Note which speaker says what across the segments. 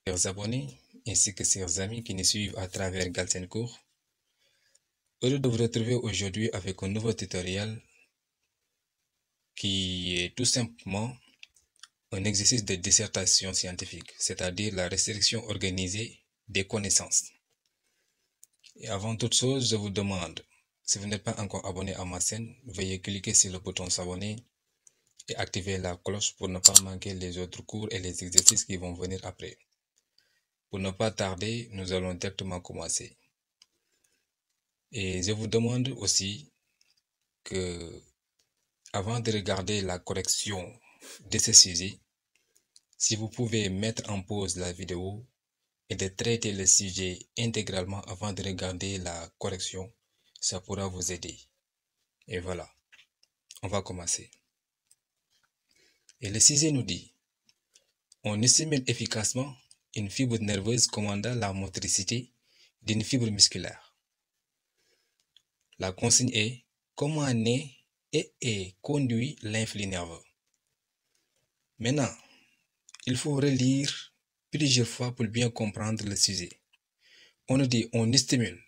Speaker 1: Chers abonnés, ainsi que chers amis qui nous suivent à travers Galsen Cours, heureux de vous retrouver aujourd'hui avec un nouveau tutoriel qui est tout simplement un exercice de dissertation scientifique, c'est-à-dire la restriction organisée des connaissances. Et avant toute chose, je vous demande, si vous n'êtes pas encore abonné à ma chaîne, veuillez cliquer sur le bouton s'abonner et activer la cloche pour ne pas manquer les autres cours et les exercices qui vont venir après. Pour ne pas tarder, nous allons directement commencer. Et je vous demande aussi que, avant de regarder la correction de ce sujet, si vous pouvez mettre en pause la vidéo et de traiter le sujet intégralement avant de regarder la correction, ça pourra vous aider. Et voilà, on va commencer. Et le sujet nous dit, on stimule efficacement une fibre nerveuse commandant la motricité d'une fibre musculaire. La consigne est, comment naît et est conduit l'influx nerveux. Maintenant, il faut relire plusieurs fois pour bien comprendre le sujet. On nous dit, on stimule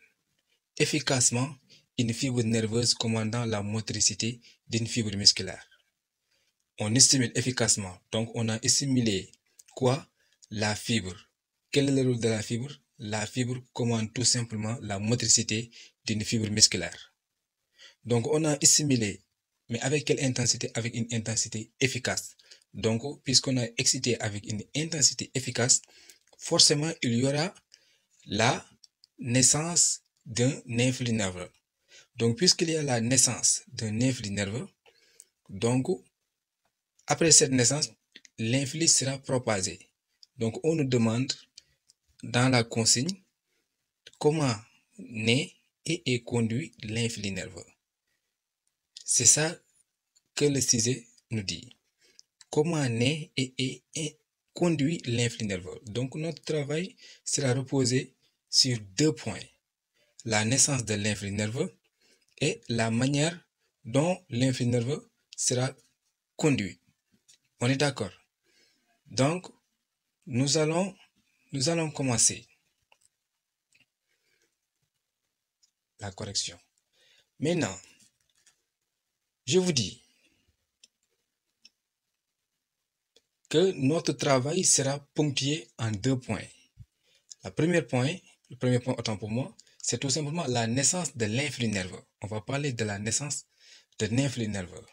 Speaker 1: efficacement une fibre nerveuse commandant la motricité d'une fibre musculaire. On stimule efficacement, donc on a stimulé quoi? La fibre. Quel est le rôle de la fibre? La fibre commande tout simplement la motricité d'une fibre musculaire. Donc on a stimulé, mais avec quelle intensité? Avec une intensité efficace. Donc puisqu'on a excité avec une intensité efficace, forcément il y aura la naissance d'un influx nerveux. Donc puisqu'il y a la naissance d'un influx nerveux, donc après cette naissance, l'influx sera propagé. Donc on nous demande dans la consigne comment naît et est conduit l'influx nerveux. C'est ça que le sujet nous dit. Comment naît et est conduit l'influx nerveux. Donc notre travail sera reposé sur deux points. La naissance de l'influx nerveux et la manière dont l'influx nerveux sera conduit. On est d'accord? Donc, nous allons commencer la correction. Maintenant, je vous dis que notre travail sera ponctué en deux points. Le premier point autant pour moi, c'est tout simplement la naissance de l'influx nerveux. On va parler de la naissance de l'influx nerveux.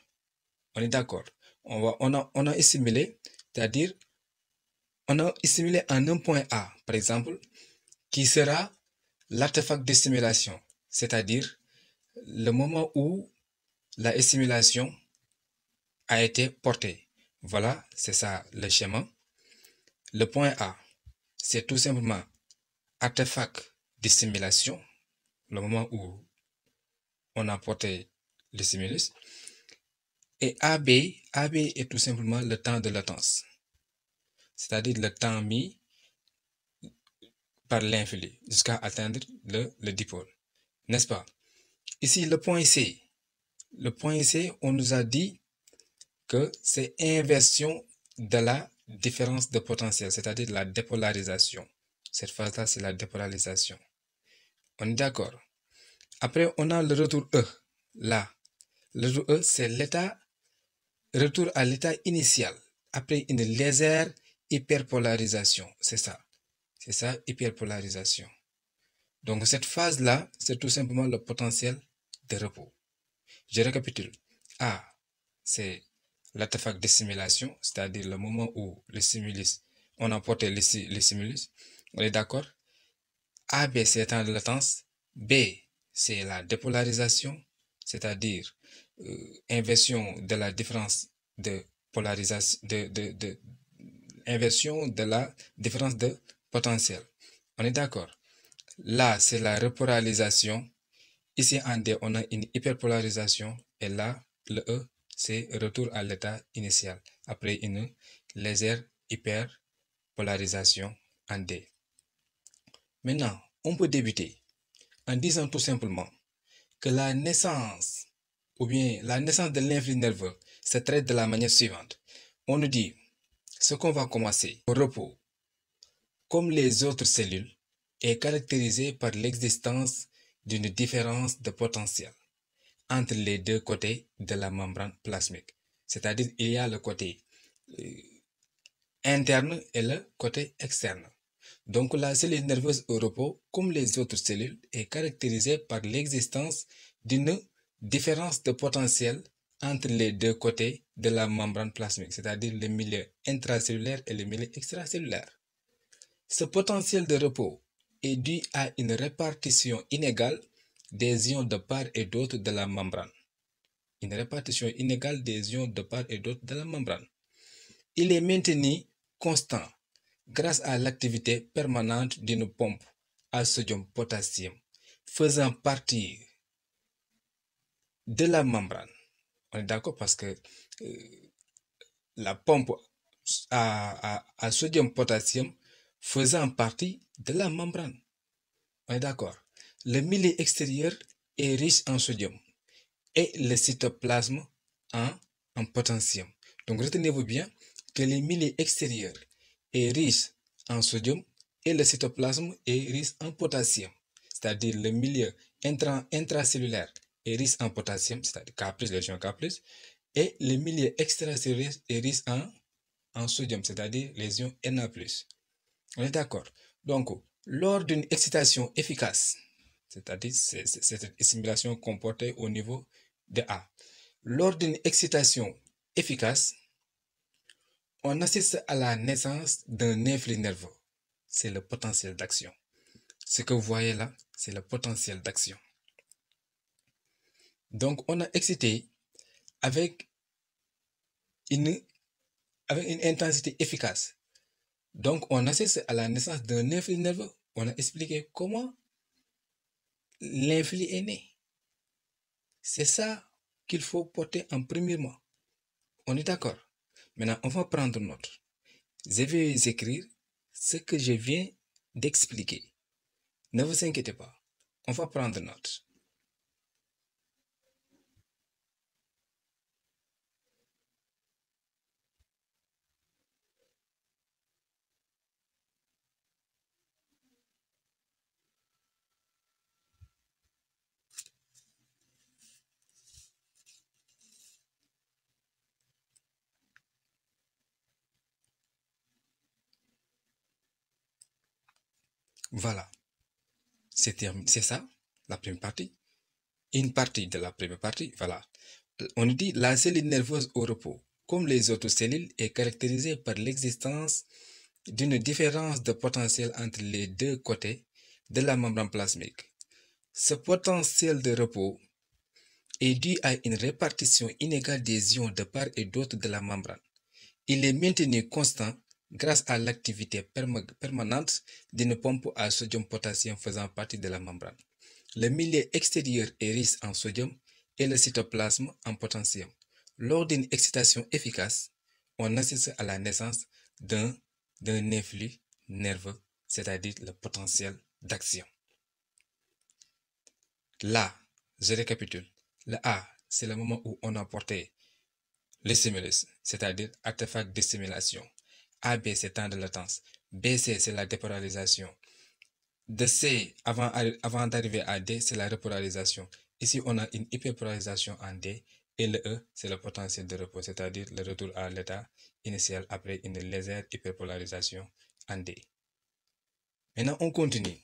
Speaker 1: On est d'accord? On a assimilé, c'est-à-dire, on a assimilé en un point A, par exemple, qui sera l'artefact de stimulation, c'est-à-dire le moment où la stimulation a été portée. Voilà, c'est ça le schéma. Le point A, c'est tout simplement artefact de stimulation, le moment où on a porté le stimulus. Et AB est tout simplement le temps de latence, c'est-à-dire le temps mis par l'influx jusqu'à atteindre le dipôle, n'est-ce pas? Ici, le point C, on nous a dit que c'est inversion de la différence de potentiel, c'est-à-dire la dépolarisation. Cette phase-là, c'est la dépolarisation. On est d'accord? Après, on a le retour E. Là, le retour E, c'est retour à l'état initial. Après une légère hyperpolarisation. C'est ça. C'est ça, hyperpolarisation. Donc, cette phase-là, c'est tout simplement le potentiel de repos. Je récapitule. A, c'est l'artefact de stimulation, c'est-à-dire le moment où le stimulus, on a porté le stimulus. On est d'accord? AB, c'est le temps de latence. B, c'est la dépolarisation, c'est-à-dire inversion de la différence de polarisation, inversion de la différence de potentiel. On est d'accord? Là, c'est la repolarisation. Ici, en D, on a une hyperpolarisation. Et là, le E, c'est retour à l'état initial après une légère hyperpolarisation en D. Maintenant, on peut débuter en disant tout simplement que la naissance de l'influx nerveux se traite de la manière suivante. On nous dit ce qu'on va commencer au repos. comme les autres cellules, est caractérisé par l'existence d'une différence de potentiel entre les deux côtés de la membrane plasmique. C'est-à-dire il y a le côté interne et le côté externe. Donc la cellule nerveuse au repos, comme les autres cellules, est caractérisée par l'existence d'une différence de potentiel entre les deux côtés de la membrane plasmique, c'est-à-dire le milieu intracellulaire et le milieu extracellulaire. Ce potentiel de repos est dû à une répartition inégale des ions de part et d'autre de la membrane. Une répartition inégale des ions de part et d'autre de la membrane. Il est maintenu constant grâce à l'activité permanente d'une pompe à sodium-potassium faisant partie de la membrane. On est d'accord parce que la pompe à sodium-potassium faisant partie de la membrane. On est d'accord. Le milieu extérieur est riche en sodium et le cytoplasme en potassium. Donc retenez-vous bien que le milieu extérieur est riche en sodium et le cytoplasme est riche en potassium. C'est-à-dire le milieu intracellulaire est riche en potassium, c'est-à-dire K+, l'échantillon K+, et le milieu extracellulaire est riche en sodium, c'est-à-dire les ions Na+. On est d'accord. Donc, lors d'une excitation efficace, c'est-à-dire cette stimulation comportée au niveau de A, lors d'une excitation efficace, on assiste à la naissance d'un influx nerveux. C'est le potentiel d'action. Ce que vous voyez là, c'est le potentiel d'action. Donc, on a excité avec une intensité efficace. Donc, on assiste à la naissance d'un influx nerveux. On a expliqué comment l'influx est né. C'est ça qu'il faut porter en premièrement. On est d'accord? Maintenant, on va prendre note. Je vais écrire ce que je viens d'expliquer. Ne vous inquiétez pas. On va prendre note. Voilà. C'est ça, la première partie. Une partie de la première partie, voilà. On dit la cellule nerveuse au repos, comme les autres cellules, est caractérisée par l'existence d'une différence de potentiel entre les deux côtés de la membrane plasmique. Ce potentiel de repos est dû à une répartition inégale des ions de part et d'autre de la membrane. Il est maintenu constant grâce à l'activité permanente d'une pompe à sodium-potassium faisant partie de la membrane. Le milieu extérieur est riche en sodium et le cytoplasme en potassium. Lors d'une excitation efficace, on assiste à la naissance d'un influx nerveux, c'est-à-dire le potentiel d'action. Là, je récapitule. Le A, c'est le moment où on a porté le stimulus, c'est-à-dire artefact de stimulation. AB, c'est temps de latence. BC, c'est la dépolarisation. De C, avant d'arriver à D, c'est la repolarisation. Ici, on a une hyperpolarisation en D. Et le E, c'est le potentiel de repos, c'est-à-dire le retour à l'état initial après une légère hyperpolarisation en D. Maintenant, on continue.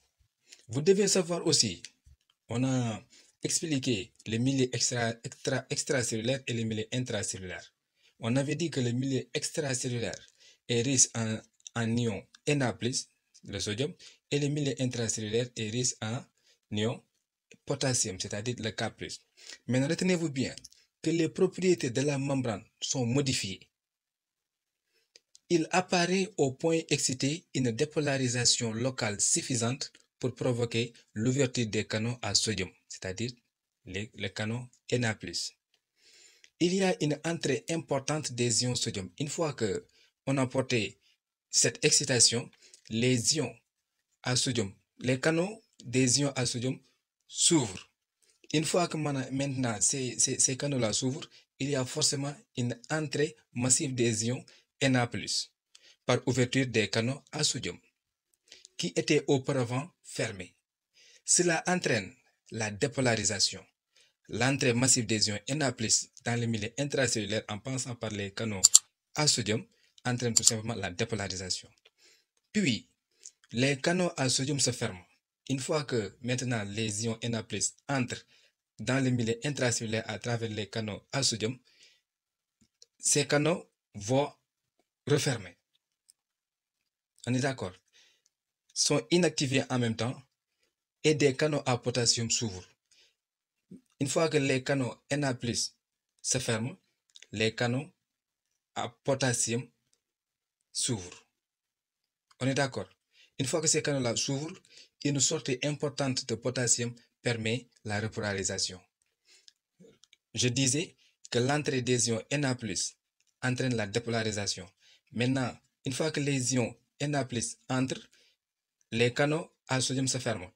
Speaker 1: Vous devez savoir aussi, on a expliqué le milieu extracellulaire et le milieu intracellulaire. On avait dit que le milieu extracellulaire est riche en ion Na+, le sodium, et le milieu intracellulaire est riche en ion potassium, c'est-à-dire le K+. Mais retenez-vous bien que les propriétés de la membrane sont modifiées. Il apparaît au point excité une dépolarisation locale suffisante pour provoquer l'ouverture des canaux à sodium, c'est-à-dire les canaux Na+. Il y a une entrée importante des ions sodium. Une fois que on a porté cette excitation, les ions à sodium, les canaux des ions à sodium s'ouvrent. Une fois que maintenant ces canaux-là s'ouvrent, il y a forcément une entrée massive des ions Na+, par ouverture des canaux à sodium. qui étaient auparavant fermés. Cela entraîne la dépolarisation, l'entrée massive des ions Na+ dans le milieu intracellulaire en passant par les canaux à sodium entraîne tout simplement la dépolarisation. Puis, les canaux à sodium se ferment. Une fois que maintenant les ions Na+ entrent dans le milieu intracellulaire à travers les canaux à sodium, ces canaux vont refermer. On est d'accord? Sont inactivés en même temps et des canaux à potassium s'ouvrent. Une fois que les canaux Na+ se ferment, les canaux à potassium s'ouvrent. On est d'accord? Une fois que ces canaux-là s'ouvrent, une sortie importante de potassium permet la repolarisation. Je disais que l'entrée des ions Na+ entraîne la dépolarisation. Maintenant, une fois que les ions Na+ entrent, les canaux à sodium se ferment.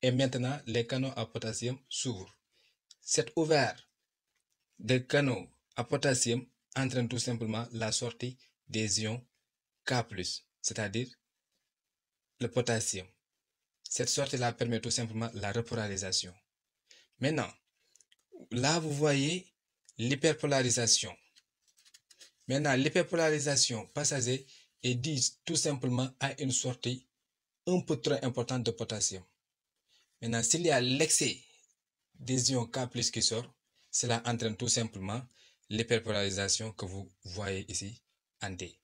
Speaker 1: Et maintenant, les canaux à potassium s'ouvrent. Cette ouverture des canaux à potassium entraîne tout simplement la sortie des ions K+, c'est-à-dire le potassium. Cette sortie-là permet tout simplement la repolarisation. Maintenant, là, vous voyez l'hyperpolarisation. Maintenant, l'hyperpolarisation passagère est due tout simplement à une sortie un peu trop importante de potassium. Maintenant, s'il y a l'excès des ions K+ qui sort, cela entraîne tout simplement l'hyperpolarisation que vous voyez ici en D.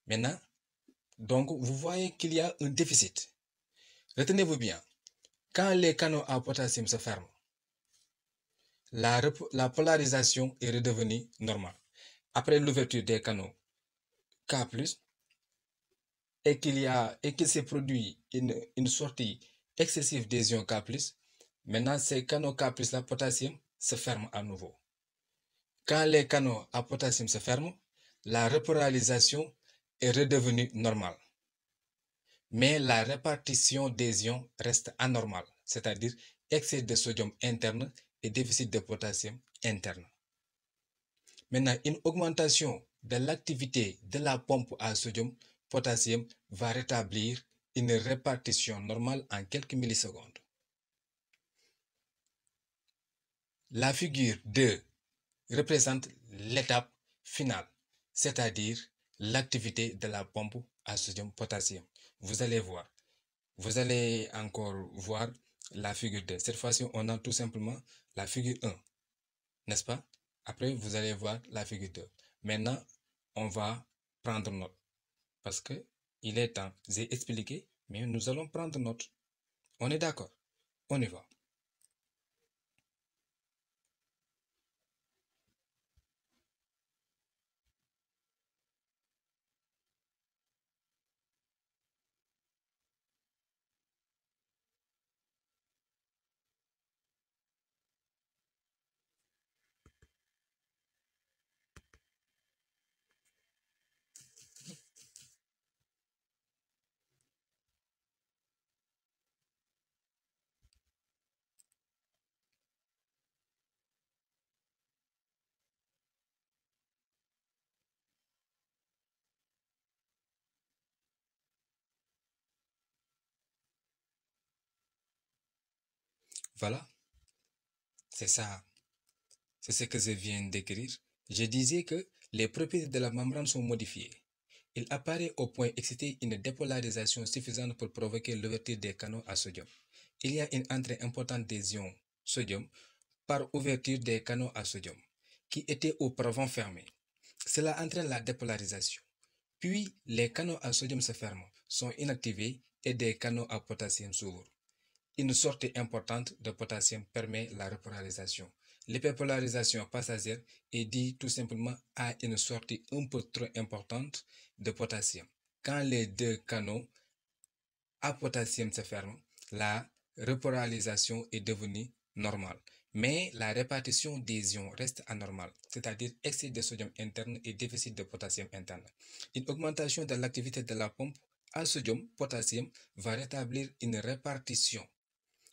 Speaker 1: Maintenant, donc, vous voyez qu'il y a un déficit. Retenez-vous bien, quand les canaux à potassium se ferment, la polarisation est redevenue normale. Après l'ouverture des canaux K+, et qu'il s'est produit une sortie excessive des ions K+, maintenant ces canaux K+, la potassium se ferment à nouveau. Quand les canaux à potassium se ferment, la repolarisation est redevenue normale. Mais la répartition des ions reste anormale, c'est-à-dire excès de sodium interne et déficit de potassium interne. Maintenant, une augmentation de l'activité de la pompe à sodium-potassium va rétablir une répartition normale en quelques millisecondes. La figure 2 représente l'étape finale, c'est-à-dire l'activité de la pompe à sodium-potassium. Vous allez encore voir la figure 2. Cette fois-ci, on a tout simplement la figure 1, n'est-ce pas? Après, vous allez voir la figure 2. Maintenant, on va prendre note parce que il est temps. J'ai expliqué, mais nous allons prendre note. On est d'accord? On y va. Voilà, c'est ça. C'est ce que je viens d'écrire. Je disais que les propriétés de la membrane sont modifiées. Il apparaît au point excité une dépolarisation suffisante pour provoquer l'ouverture des canaux à sodium. Il y a une entrée importante des ions sodium par ouverture des canaux à sodium, qui étaient auparavant fermés. Cela entraîne la dépolarisation. Puis, les canaux à sodium se ferment, sont inactivés et des canaux à potassium s'ouvrent. Une sortie importante de potassium permet la repolarisation. L'hyperpolarisation passagère est due tout simplement à une sortie un peu trop importante de potassium. Quand les deux canaux à potassium se ferment, la repolarisation est devenue normale. Mais la répartition des ions reste anormale, c'est-à-dire excès de sodium interne et déficit de potassium interne. Une augmentation de l'activité de la pompe à sodium-potassium va rétablir une répartition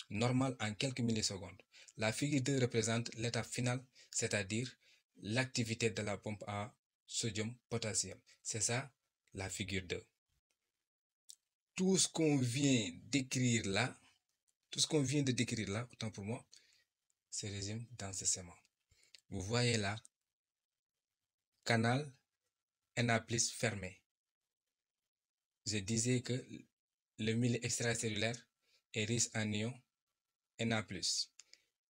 Speaker 1: normale en quelques millisecondes. La figure 2 représente l'étape finale, c'est-à-dire l'activité de la pompe à sodium-potassium. C'est ça la figure 2. tout ce qu'on vient d'écrire là, autant pour moi, se résume dans ce schéma. Vous voyez là, canal Na+ fermé. Je disais que le milieu extracellulaire est riche en ions Na+,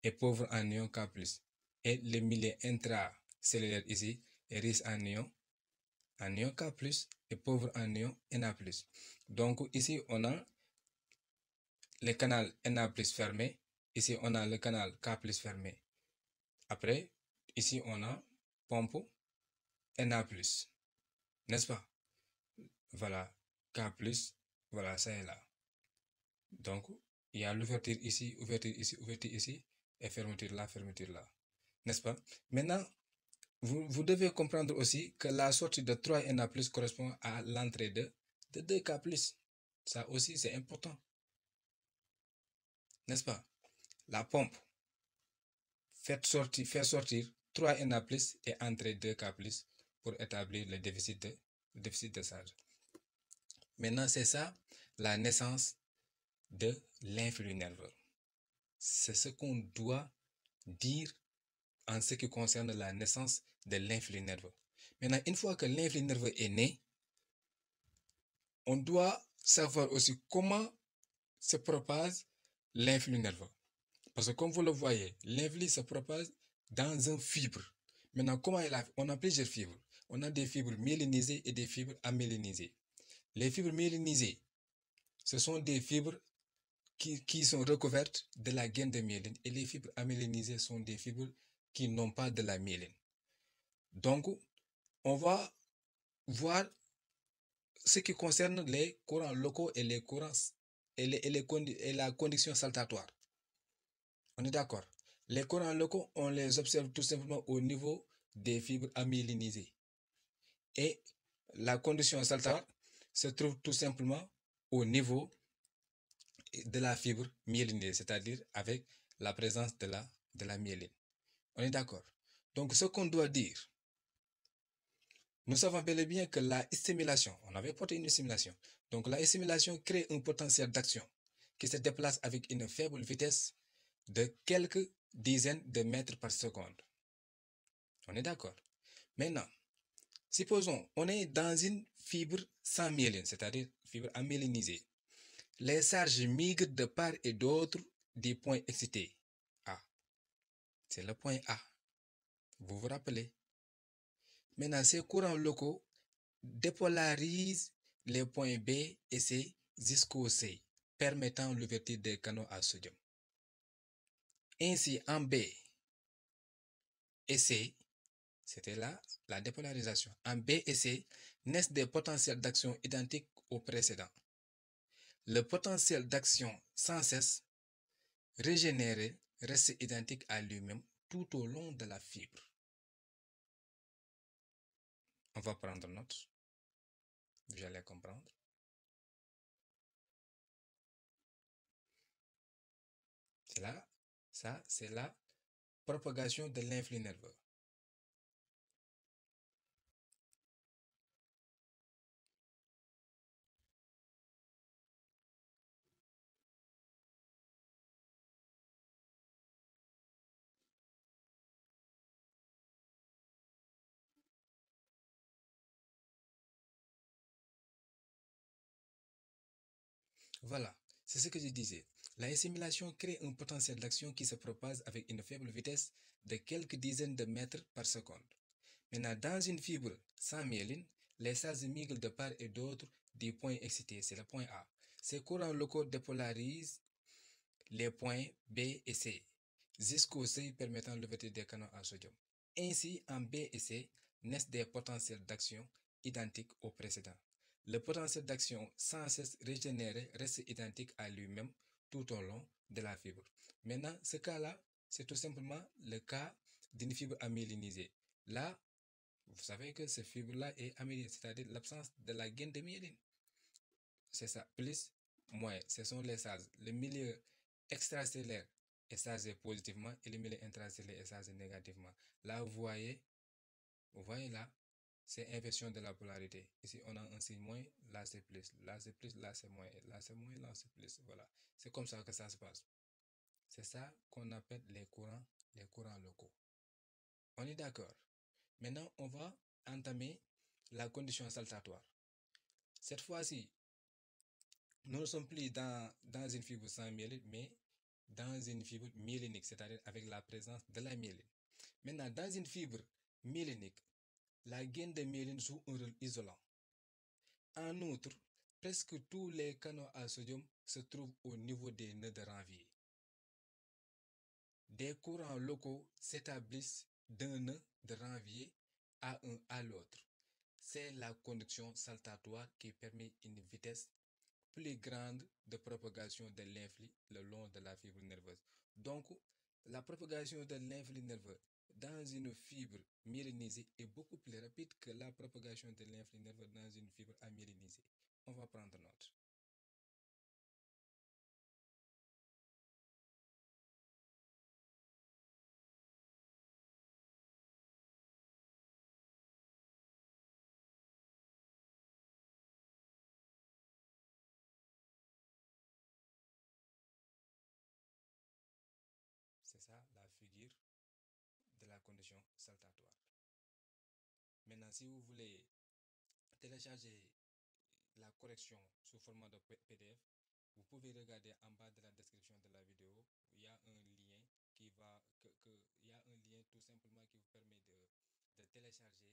Speaker 1: et pauvre en ions K+. Et le milieu intracellulaire ici est riche en ions K+, et pauvre en ions Na+. Donc ici, on a le canal Na+ fermé. Ici, on a le canal K+ fermé. Après, ici, on a pompe Na+. N'est-ce pas? Voilà, K+, voilà, ça est là. Donc, il y a l'ouverture ici, et fermeture là. N'est-ce pas? Maintenant, vous devez comprendre aussi que la sortie de 3 Na+ correspond à l'entrée de 2K+. Ça aussi, c'est important. N'est-ce pas? La pompe fait sortir 3 Na+ et entrer 2K+ pour établir le déficit de charge. Maintenant, c'est ça la naissance de l'influx nerveux. C'est ce qu'on doit dire en ce qui concerne la naissance de l'influx nerveux. Maintenant, une fois que l'influx nerveux est né, on doit savoir aussi comment se propage l'influx nerveux. Parce que comme vous le voyez, l'influx se propage dans un fibre. Maintenant, on a plusieurs fibres. On a des fibres myélinisées et des fibres amyélinisées. Les fibres myélinisées, ce sont des fibres qui sont recouvertes de la gaine de myéline, et les fibres amyélinisées sont des fibres qui n'ont pas de la myéline. Donc, on va voir ce qui concerne les courants locaux et les courants et la conduction saltatoire. On est d'accord? Les courants locaux, on les observe tout simplement au niveau des fibres amyélinisées. Et la conduction saltatoire se trouve tout simplement au niveau de la fibre myélinisée, c'est-à-dire avec la présence de la myéline. On est d'accord? Donc, ce qu'on doit dire, nous savons bel et bien que la stimulation, on avait porté une stimulation. Donc, la stimulation crée un potentiel d'action qui se déplace avec une faible vitesse de quelques dizaines de mètres par seconde. On est d'accord? Maintenant, supposons on est dans une fibre sans myéline, c'est-à-dire fibre amyélinisée. Les charges migrent de part et d'autre des points excités. A. C'est le point A. Vous vous rappelez? Maintenant, ces courants locaux dépolarisent les points B et C jusqu'au C, permettant l'ouverture des canaux à sodium. Ainsi, en B et C, c'était là la dépolarisation. En B et C naissent des potentiels d'action identiques au précédent. Le potentiel d'action sans cesse régénéré reste identique à lui-même tout au long de la fibre. On va prendre note. Vous allez comprendre. C'est là, ça, c'est la propagation de l'influx nerveux. Voilà, c'est ce que je disais. La stimulation crée un potentiel d'action qui se propage avec une faible vitesse de quelques dizaines de mètres par seconde. Maintenant, dans une fibre sans myéline, les charges migrent de part et d'autre des points excités, c'est le point A. Ces courants locaux dépolarisent les points B et C jusqu'au C permettant l'ouverture des canaux à sodium. Ainsi, en B et C naissent des potentiels d'action identiques au précédent. Le potentiel d'action sans cesse régénéré reste identique à lui-même tout au long de la fibre. Maintenant, ce cas-là, c'est tout simplement le cas d'une fibre amyélinisée. Là, vous savez que cette fibre-là est amyélinisée, c'est-à-dire l'absence de la gaine de myéline. C'est ça, plus, moins, ce sont les charges. Le milieu extracellulaire est chargé positivement et le milieu intracellulaire est chargé négativement. Là, vous voyez là, c'est inversion de la polarité. Ici, on a un signe moins, là c'est plus, là c'est plus, là c'est moins, là c'est moins, là c'est plus. Voilà. C'est comme ça que ça se passe. C'est ça qu'on appelle les courants locaux. On est d'accord. Maintenant, on va entamer la condition saltatoire. Cette fois-ci, nous ne sommes plus dans une fibre sans myéline, mais dans une fibre myélinique, c'est-à-dire avec la présence de la myéline. Maintenant, dans une fibre myélinique, la gaine de myéline joue un rôle isolant. En outre, presque tous les canaux à sodium se trouvent au niveau des nœuds de Ranvier. Des courants locaux s'établissent d'un nœud de Ranvier à l'autre. C'est la conduction saltatoire qui permet une vitesse plus grande de propagation de l'influx le long de la fibre nerveuse. Donc, la propagation de l'influx nerveux dans une fibre myélinisée est beaucoup plus rapide que la propagation de l'influx nerveux dans une fibre amyélinisée. On va prendre note. C'est ça la figure de la condition saltatoire. Maintenant, si vous voulez télécharger la correction sous format de PDF, vous pouvez regarder en bas de la description de la vidéo. Il y a un lien il y a un lien tout simplement qui vous permet de télécharger